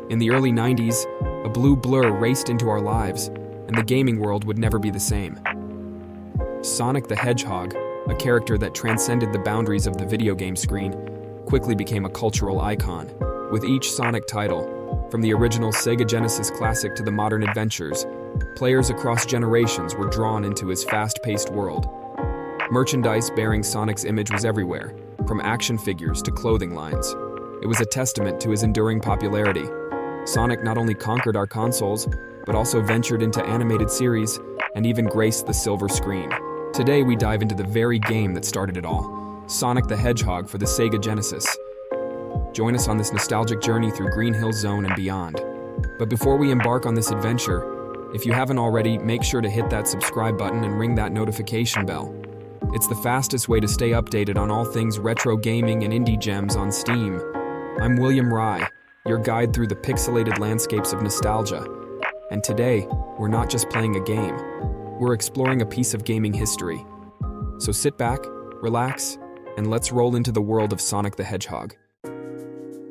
In the early 90s, a blue blur raced into our lives, and the gaming world would never be the same. Sonic the Hedgehog, a character that transcended the boundaries of the video game screen, quickly became a cultural icon. With each Sonic title, from the original Sega Genesis classic to the modern adventures, players across generations were drawn into his fast-paced world. Merchandise bearing Sonic's image was everywhere, from action figures to clothing lines. It was a testament to his enduring popularity. Sonic not only conquered our consoles, but also ventured into animated series and even graced the silver screen. Today we dive into the very game that started it all, Sonic the Hedgehog for the Sega Genesis. Join us on this nostalgic journey through Green Hill Zone and beyond. But before we embark on this adventure, if you haven't already, make sure to hit that subscribe button and ring that notification bell. It's the fastest way to stay updated on all things retro gaming and indie gems on Steam. I'm William Rye, your guide through the pixelated landscapes of nostalgia. And today, we're not just playing a game, we're exploring a piece of gaming history. So sit back, relax, and let's roll into the world of Sonic the Hedgehog.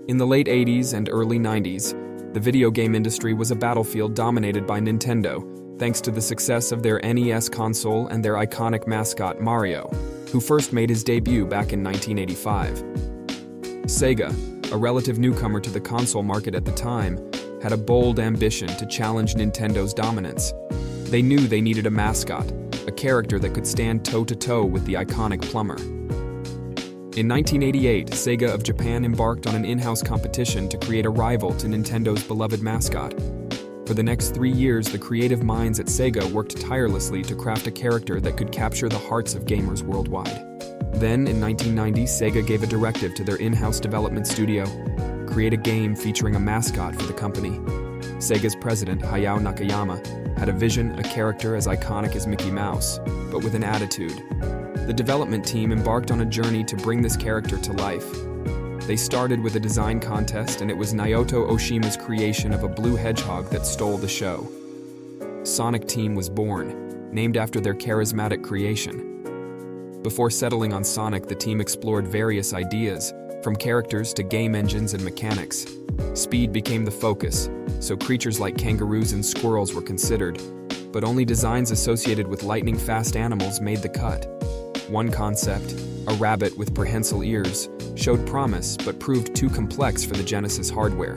In the late 80s and early 90s, the video game industry was a battlefield dominated by Nintendo, thanks to the success of their NES console and their iconic mascot Mario, who first made his debut back in 1985. Sega, a relative newcomer to the console market at the time, had a bold ambition to challenge Nintendo's dominance. They knew they needed a mascot, a character that could stand toe-to-toe with the iconic plumber. In 1988, Sega of Japan embarked on an in-house competition to create a rival to Nintendo's beloved mascot. For the next 3 years, the creative minds at Sega worked tirelessly to craft a character that could capture the hearts of gamers worldwide. Then, in 1990, Sega gave a directive to their in-house development studio: create a game featuring a mascot for the company. Sega's president, Hayao Nakayama, had a vision, a character as iconic as Mickey Mouse, but with an attitude. The development team embarked on a journey to bring this character to life. They started with a design contest, and it was Naoto Oshima's creation of a blue hedgehog that stole the show. Sonic Team was born, named after their charismatic creation. Before settling on Sonic, the team explored various ideas, from characters to game engines and mechanics. Speed became the focus, so creatures like kangaroos and squirrels were considered, but only designs associated with lightning-fast animals made the cut. One concept, a rabbit with prehensile ears, showed promise but proved too complex for the Genesis hardware.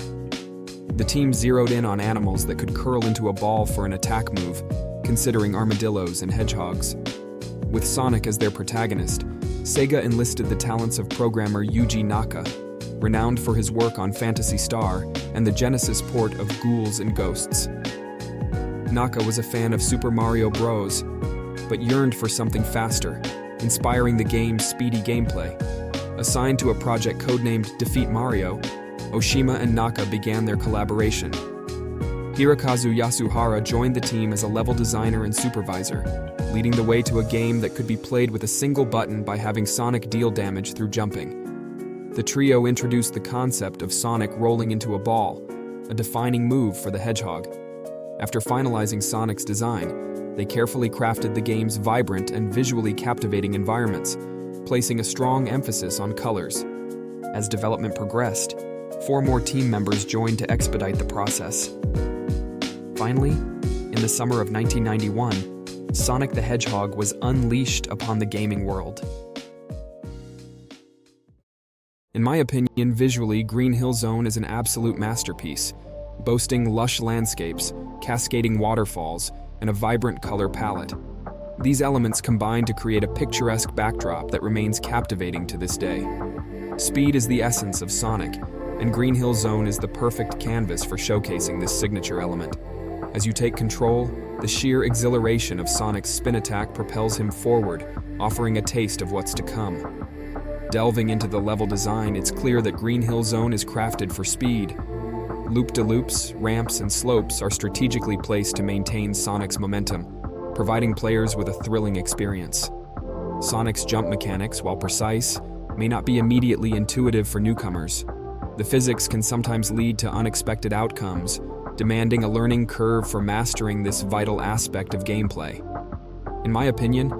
The team zeroed in on animals that could curl into a ball for an attack move, considering armadillos and hedgehogs. With Sonic as their protagonist, Sega enlisted the talents of programmer Yuji Naka, renowned for his work on Phantasy Star and the Genesis port of Ghouls and Ghosts. Naka was a fan of Super Mario Bros., but yearned for something faster, inspiring the game's speedy gameplay. Assigned to a project codenamed Defeat Mario, Oshima and Naka began their collaboration. Hirokazu Yasuhara joined the team as a level designer and supervisor, leading the way to a game that could be played with a single button by having Sonic deal damage through jumping. The trio introduced the concept of Sonic rolling into a ball, a defining move for the hedgehog. After finalizing Sonic's design, they carefully crafted the game's vibrant and visually captivating environments, placing a strong emphasis on colors. As development progressed, 4 more team members joined to expedite the process. Finally, in the summer of 1991, Sonic the Hedgehog was unleashed upon the gaming world. In my opinion, visually, Green Hill Zone is an absolute masterpiece, boasting lush landscapes, cascading waterfalls, and a vibrant color palette. These elements combine to create a picturesque backdrop that remains captivating to this day. Speed is the essence of Sonic, and Green Hill Zone is the perfect canvas for showcasing this signature element. As you take control, the sheer exhilaration of Sonic's spin attack propels him forward, offering a taste of what's to come. Delving into the level design, it's clear that Green Hill Zone is crafted for speed. Loop-de-loops, ramps, and slopes are strategically placed to maintain Sonic's momentum, providing players with a thrilling experience. Sonic's jump mechanics, while precise, may not be immediately intuitive for newcomers. The physics can sometimes lead to unexpected outcomes, demanding a learning curve for mastering this vital aspect of gameplay. In my opinion,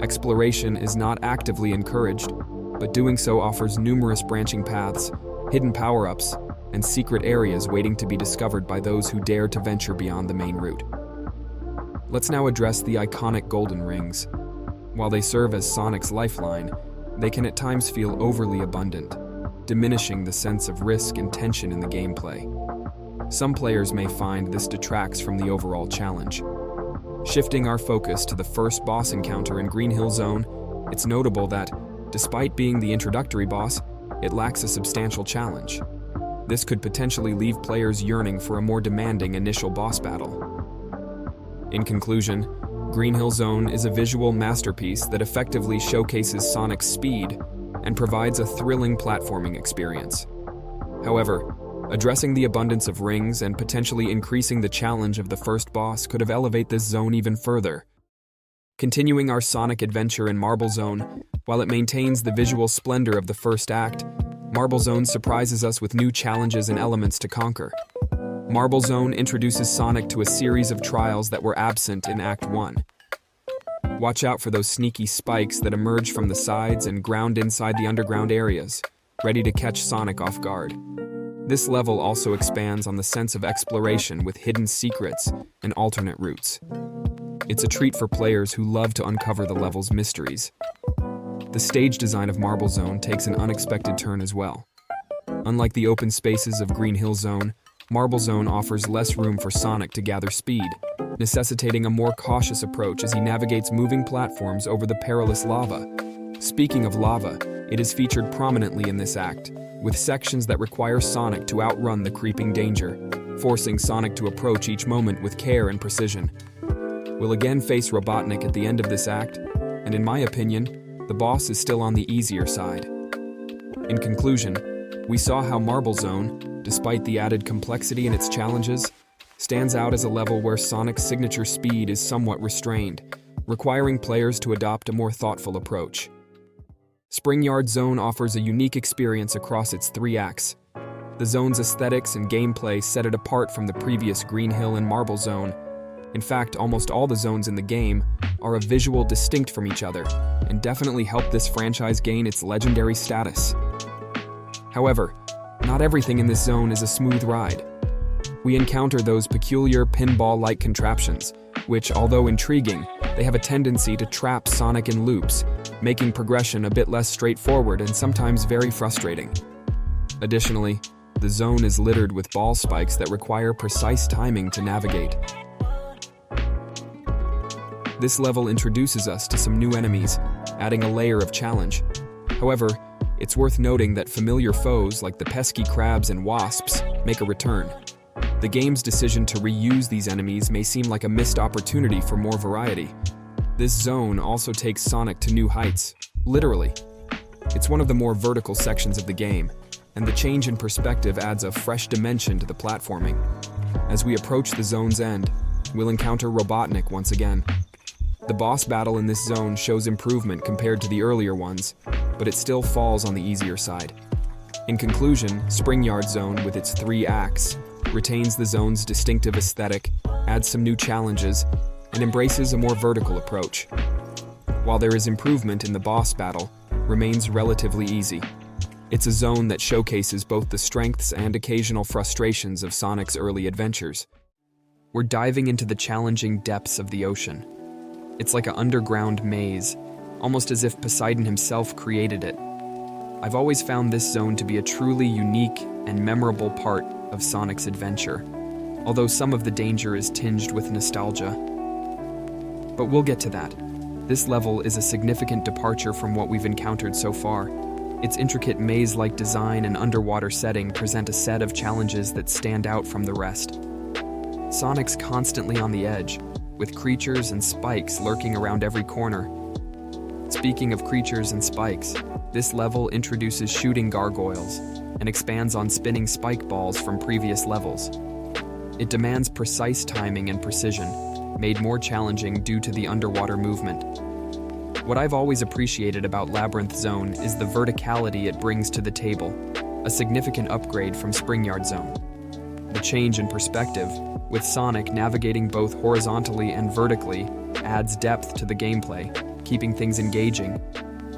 exploration is not actively encouraged, but doing so offers numerous branching paths, hidden power-ups, and secret areas waiting to be discovered by those who dare to venture beyond the main route. Let's now address the iconic golden rings. While they serve as Sonic's lifeline, they can at times feel overly abundant, diminishing the sense of risk and tension in the gameplay. Some players may find this detracts from the overall challenge. Shifting our focus to the first boss encounter in Green Hill Zone, it's notable that, despite being the introductory boss, it lacks a substantial challenge. This could potentially leave players yearning for a more demanding initial boss battle. In conclusion, Green Hill Zone is a visual masterpiece that effectively showcases Sonic's speed and provides a thrilling platforming experience. However, addressing the abundance of rings and potentially increasing the challenge of the first boss could have elevated this zone even further. Continuing our Sonic adventure in Marble Zone, while it maintains the visual splendor of the first act, Marble Zone surprises us with new challenges and elements to conquer. Marble Zone introduces Sonic to a series of trials that were absent in Act 1. Watch out for those sneaky spikes that emerge from the sides and ground inside the underground areas, ready to catch Sonic off guard. This level also expands on the sense of exploration with hidden secrets and alternate routes. It's a treat for players who love to uncover the level's mysteries. The stage design of Marble Zone takes an unexpected turn as well. Unlike the open spaces of Green Hill Zone, Marble Zone offers less room for Sonic to gather speed, necessitating a more cautious approach as he navigates moving platforms over the perilous lava. Speaking of lava, it is featured prominently in this act, with sections that require Sonic to outrun the creeping danger, forcing Sonic to approach each moment with care and precision. We'll again face Robotnik at the end of this act, and in my opinion, the boss is still on the easier side. In conclusion, we saw how Marble Zone, despite the added complexity in its challenges, stands out as a level where Sonic's signature speed is somewhat restrained, requiring players to adopt a more thoughtful approach. Springyard Zone offers a unique experience across its 3 acts. The zone's aesthetics and gameplay set it apart from the previous Green Hill and Marble Zone. In fact, almost all the zones in the game are a visual distinct from each other, and definitely help this franchise gain its legendary status. However, not everything in this zone is a smooth ride. We encounter those peculiar pinball-like contraptions, which, although intriguing, they have a tendency to trap Sonic in loops, making progression a bit less straightforward and sometimes very frustrating. Additionally, the zone is littered with ball spikes that require precise timing to navigate. This level introduces us to some new enemies, adding a layer of challenge. However, it's worth noting that familiar foes like the pesky crabs and wasps make a return. The game's decision to reuse these enemies may seem like a missed opportunity for more variety. This zone also takes Sonic to new heights, literally. It's one of the more vertical sections of the game, and the change in perspective adds a fresh dimension to the platforming. As we approach the zone's end, we'll encounter Robotnik once again. The boss battle in this zone shows improvement compared to the earlier ones, but it still falls on the easier side. In conclusion, Springyard Zone, with its 3 acts, retains the zone's distinctive aesthetic, adds some new challenges, and embraces a more vertical approach. While there is improvement in the boss battle, remains relatively easy. It's a zone that showcases both the strengths and occasional frustrations of Sonic's early adventures. We're diving into the challenging depths of the ocean. It's like an underground maze, almost as if Poseidon himself created it. I've always found this zone to be a truly unique and memorable part of Sonic's adventure, although some of the danger is tinged with nostalgia. But we'll get to that. This level is a significant departure from what we've encountered so far. Its intricate maze-like design and underwater setting present a set of challenges that stand out from the rest. Sonic's constantly on the edge, with creatures and spikes lurking around every corner. Speaking of creatures and spikes, this level introduces shooting gargoyles and expands on spinning spike balls from previous levels. It demands precise timing and precision, made more challenging due to the underwater movement. What I've always appreciated about Labyrinth Zone is the verticality it brings to the table, a significant upgrade from Springyard Zone. The change in perspective, with Sonic navigating both horizontally and vertically, adds depth to the gameplay, keeping things engaging.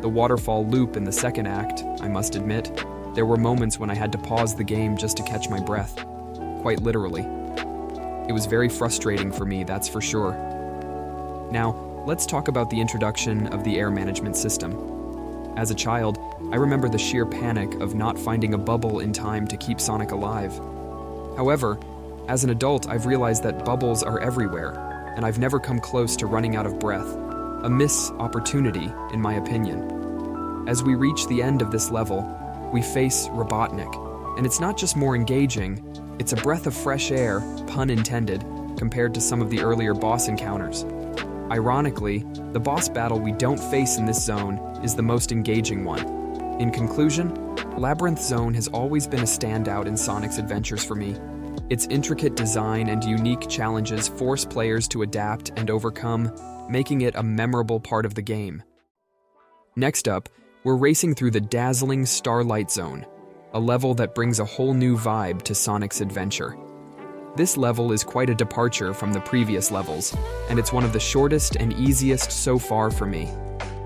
The waterfall loop in the second act, I must admit, There were moments when I had to pause the game just to catch my breath, quite literally. It was very frustrating for me, that's for sure. Now, let's talk about the introduction of the air management system. As a child, I remember the sheer panic of not finding a bubble in time to keep Sonic alive. However, as an adult, I've realized that bubbles are everywhere, and I've never come close to running out of breath. A missed opportunity, in my opinion. As we reach the end of this level, we face Robotnik, and it's not just more engaging, it's a breath of fresh air, pun intended, compared to some of the earlier boss encounters. Ironically, the boss battle we don't face in this zone is the most engaging one. In conclusion, Labyrinth Zone has always been a standout in Sonic's adventures for me. Its intricate design and unique challenges force players to adapt and overcome, making it a memorable part of the game. Next up, we're racing through the dazzling Starlight Zone, a level that brings a whole new vibe to Sonic's adventure. This level is quite a departure from the previous levels, and it's one of the shortest and easiest so far for me.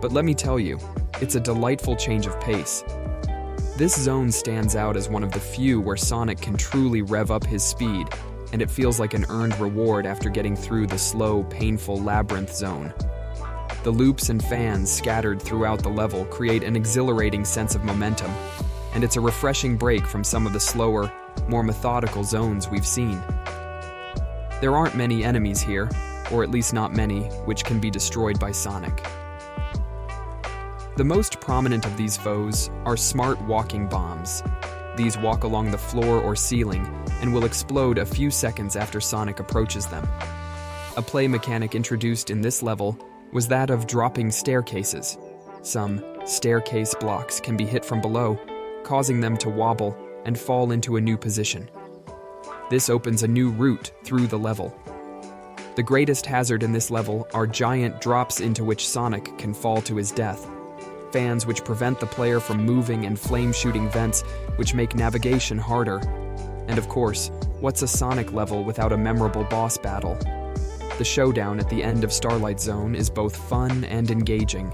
But let me tell you, it's a delightful change of pace. This zone stands out as one of the few where Sonic can truly rev up his speed, and it feels like an earned reward after getting through the slow, painful Labyrinth Zone. The loops and fans scattered throughout the level create an exhilarating sense of momentum, and it's a refreshing break from some of the slower, more methodical zones we've seen. There aren't many enemies here, or at least not many, which can be destroyed by Sonic. The most prominent of these foes are smart walking bombs. These walk along the floor or ceiling and will explode a few seconds after Sonic approaches them. A play mechanic introduced in this level was that of dropping staircases. Some staircase blocks can be hit from below, causing them to wobble and fall into a new position. This opens a new route through the level. The greatest hazard in this level are giant drops into which Sonic can fall to his death, fans which prevent the player from moving, and flame-shooting vents which make navigation harder. And of course, what's a Sonic level without a memorable boss battle? The showdown at the end of Starlight Zone is both fun and engaging.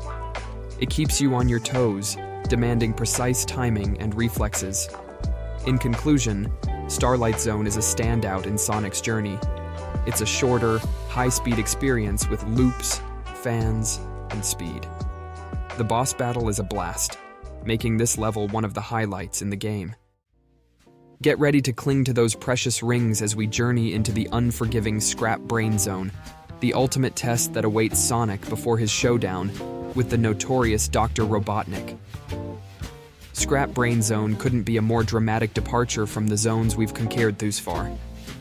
It keeps you on your toes, demanding precise timing and reflexes. In conclusion, Starlight Zone is a standout in Sonic's journey. It's a shorter, high-speed experience with loops, fans, and speed. The boss battle is a blast, making this level one of the highlights in the game. Get ready to cling to those precious rings as we journey into the unforgiving Scrap Brain Zone, the ultimate test that awaits Sonic before his showdown with the notorious Dr. Robotnik. Scrap Brain Zone couldn't be a more dramatic departure from the zones we've conquered thus far.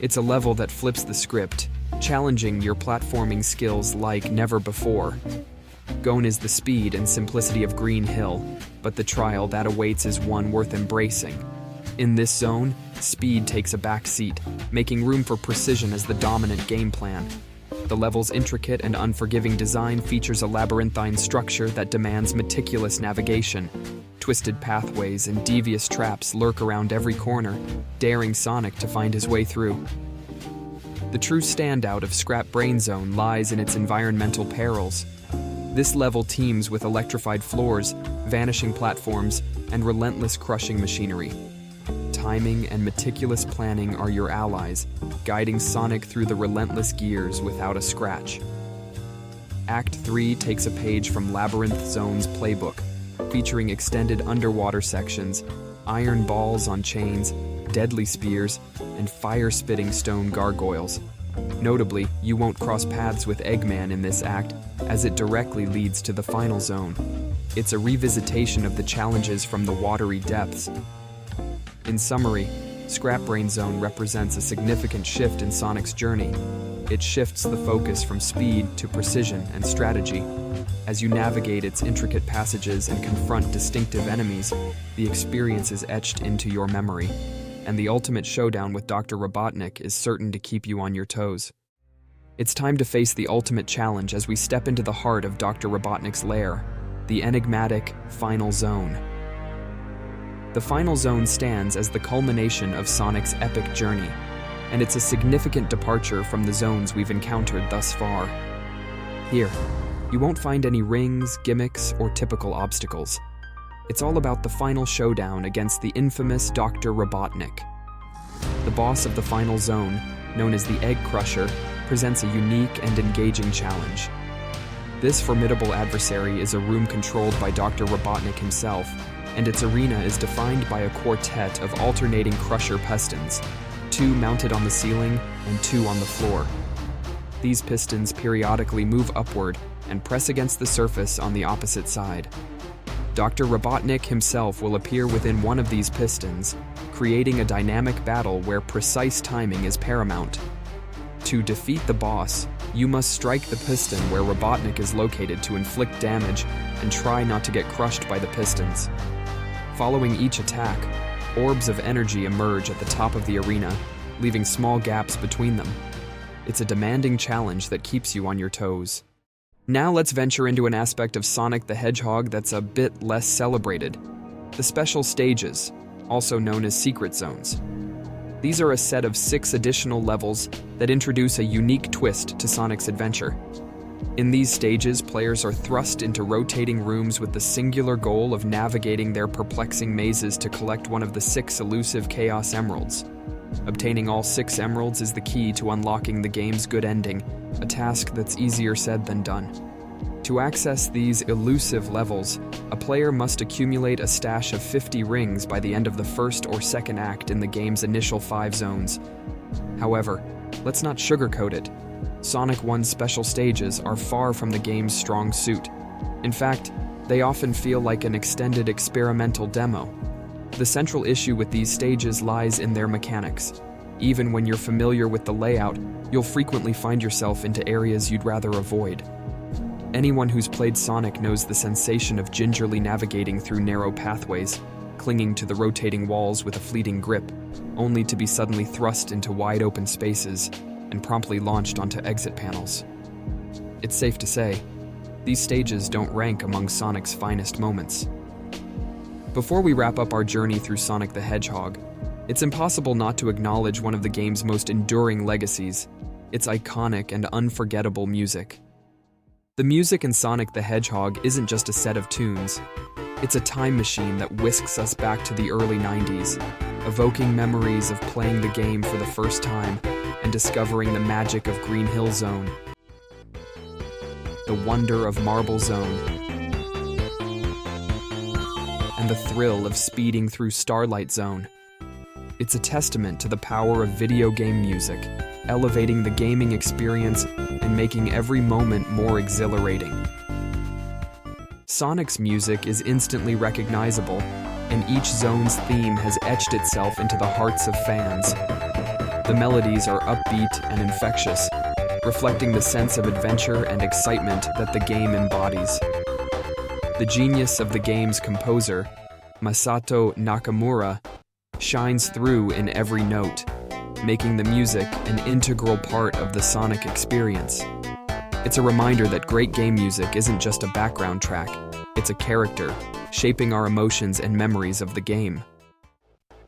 It's a level that flips the script, challenging your platforming skills like never before. Gone is the speed and simplicity of Green Hill, but the trial that awaits is one worth embracing. In this zone, speed takes a back seat, making room for precision as the dominant game plan. The level's intricate and unforgiving design features a labyrinthine structure that demands meticulous navigation. Twisted pathways and devious traps lurk around every corner, daring Sonic to find his way through. The true standout of Scrap Brain Zone lies in its environmental perils. This level teems with electrified floors, vanishing platforms, and relentless crushing machinery. Timing and meticulous planning are your allies, guiding Sonic through the relentless gears without a scratch. Act 3 takes a page from Labyrinth Zone's playbook, featuring extended underwater sections, iron balls on chains, deadly spears, and fire-spitting stone gargoyles. Notably, you won't cross paths with Eggman in this act, as it directly leads to the final zone. It's a revisitation of the challenges from the watery depths. In summary, Scrap Brain Zone represents a significant shift in Sonic's journey. It shifts the focus from speed to precision and strategy. As you navigate its intricate passages and confront distinctive enemies, the experience is etched into your memory, and the ultimate showdown with Dr. Robotnik is certain to keep you on your toes. It's time to face the ultimate challenge as we step into the heart of Dr. Robotnik's lair, the enigmatic Final Zone. The Final Zone stands as the culmination of Sonic's epic journey, and it's a significant departure from the zones we've encountered thus far. Here, you won't find any rings, gimmicks, or typical obstacles. It's all about the final showdown against the infamous Dr. Robotnik. The boss of the final zone, known as the Egg Crusher, presents a unique and engaging challenge. This formidable adversary is a room controlled by Dr. Robotnik himself, and its arena is defined by a quartet of alternating crusher pistons, 2 mounted on the ceiling and 2 on the floor. These pistons periodically move upward and press against the surface on the opposite side. Dr. Robotnik himself will appear within one of these pistons, creating a dynamic battle where precise timing is paramount. To defeat the boss, you must strike the piston where Robotnik is located to inflict damage and try not to get crushed by the pistons. Following each attack, orbs of energy emerge at the top of the arena, leaving small gaps between them. It's a demanding challenge that keeps you on your toes. Now let's venture into an aspect of Sonic the Hedgehog that's a bit less celebrated: the special stages, also known as secret zones. These are a set of 6 additional levels that introduce a unique twist to Sonic's adventure. In these stages, players are thrust into rotating rooms with the singular goal of navigating their perplexing mazes to collect one of the 6 elusive Chaos Emeralds. Obtaining all 6 emeralds is the key to unlocking the game's good ending, a task that's easier said than done. To access these elusive levels, a player must accumulate a stash of 50 rings by the end of the first or second act in the game's initial 5 zones. However, let's not sugarcoat it. Sonic 1's special stages are far from the game's strong suit. In fact, they often feel like an extended experimental demo. The central issue with these stages lies in their mechanics. Even when you're familiar with the layout, you'll frequently find yourself into areas you'd rather avoid. Anyone who's played Sonic knows the sensation of gingerly navigating through narrow pathways, clinging to the rotating walls with a fleeting grip, only to be suddenly thrust into wide-open spaces and promptly launched onto exit panels. It's safe to say, these stages don't rank among Sonic's finest moments. Before we wrap up our journey through Sonic the Hedgehog, it's impossible not to acknowledge one of the game's most enduring legacies: its iconic and unforgettable music. The music in Sonic the Hedgehog isn't just a set of tunes. It's a time machine that whisks us back to the early 90s, evoking memories of playing the game for the first time and discovering the magic of Green Hill Zone, the wonder of Marble Zone, and the thrill of speeding through Starlight Zone. It's a testament to the power of video game music, elevating the gaming experience and making every moment more exhilarating. Sonic's music is instantly recognizable, and each zone's theme has etched itself into the hearts of fans. The melodies are upbeat and infectious, reflecting the sense of adventure and excitement that the game embodies. The genius of the game's composer, Masato Nakamura, shines through in every note, making the music an integral part of the Sonic experience. It's a reminder that great game music isn't just a background track, it's a character, shaping our emotions and memories of the game.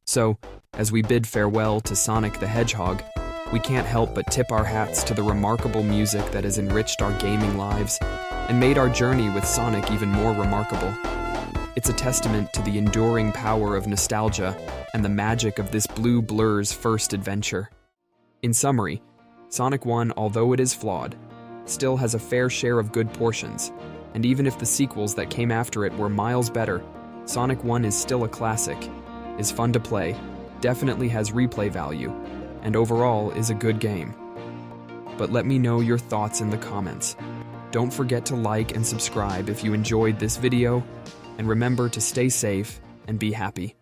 So, as we bid farewell to Sonic the Hedgehog, we can't help but tip our hats to the remarkable music that has enriched our gaming lives and made our journey with Sonic even more remarkable. It's a testament to the enduring power of nostalgia and the magic of this blue blur's first adventure. In summary, Sonic 1, although it is flawed, still has a fair share of good portions, and even if the sequels that came after it were miles better, Sonic 1 is still a classic, is fun to play, definitely has replay value, and overall is a good game. But let me know your thoughts in the comments. Don't forget to like and subscribe if you enjoyed this video, and remember to stay safe and be happy.